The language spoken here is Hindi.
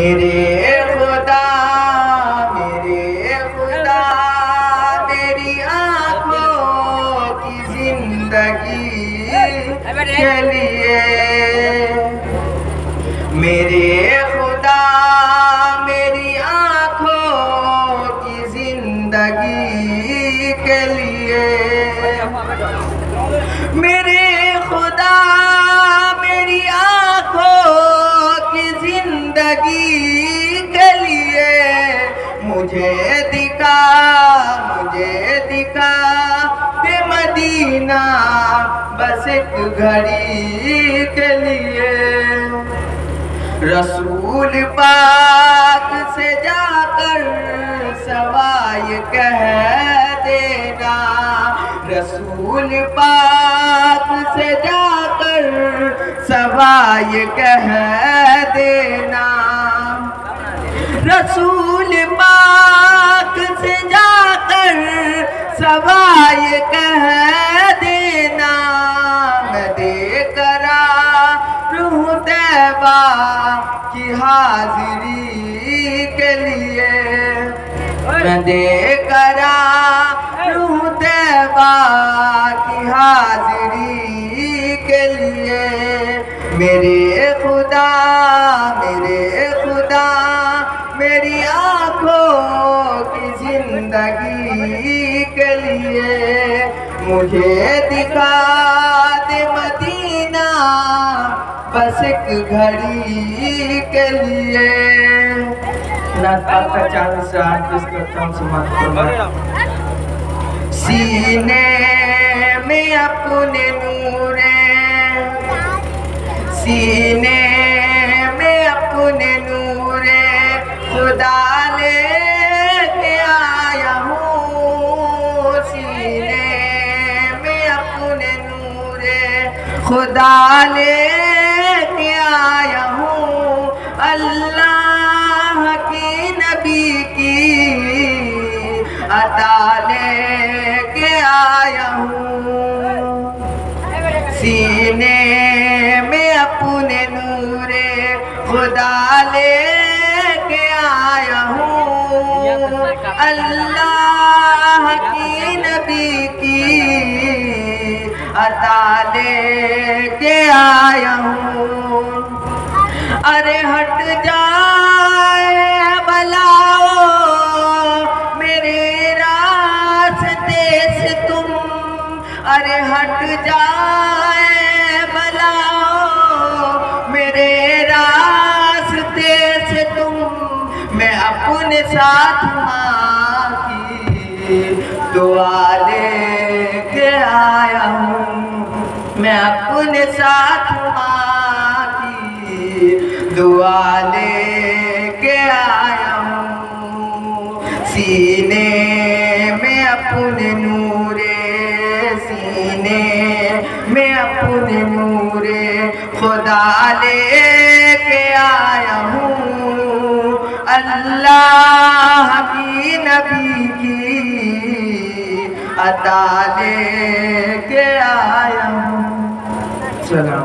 मेरे खुदा मेरी आँखों की जिंदगी के लिए, मेरे खुदा मेरी आँखों की जिंदगी के लिए, मेरे खुदा मेरी आँखों की जिंदगी के लिए मुझे दिखा दे मदीना बस एक घड़ी के लिए। रसूल पाक से जाकर सवाय कह देना, रसूल पाक से जाकर सवाय कह देना, रसूल पाक से जाकर सवाय कह देना। मैं देकर रूह तैबा की हाजिरी के लिए, मैं देकर रूह तैबा की हाजिरी के लिए, मेरे खुदा मेरी आँखों की जिंदगी के लिए मुझे दिखा दे मदीना बस एक घड़ी के लिए। सीने में अपने नूरे, सीने में अपने नूरे खुदा लेके आया हूँ, सीने में अपने नूरे खुदा लेके आया हूँ, अल्लाह की नबी की अता लेके आया हूँ। सीने में अपने नूरे खुदा लेके आया हूँ, अल्लाह की नबी की अता लेके आया हूँ। अरे हट जाए बलाओ मेरे रास्ते से तुम, अरे हट जाए बलाओ मेरे रास्ते से तुम, मैं अपने साथ माँ की दुआ लेके आया हूँ, मैं अपने साथ माँ की दुआ लेके आया हूँ। सीने में अपने नूरे, सीने में अपने नूरे खुदा लेके आया हूँ, अल्लाह की नबी की अता लेके आया हूँ। चलो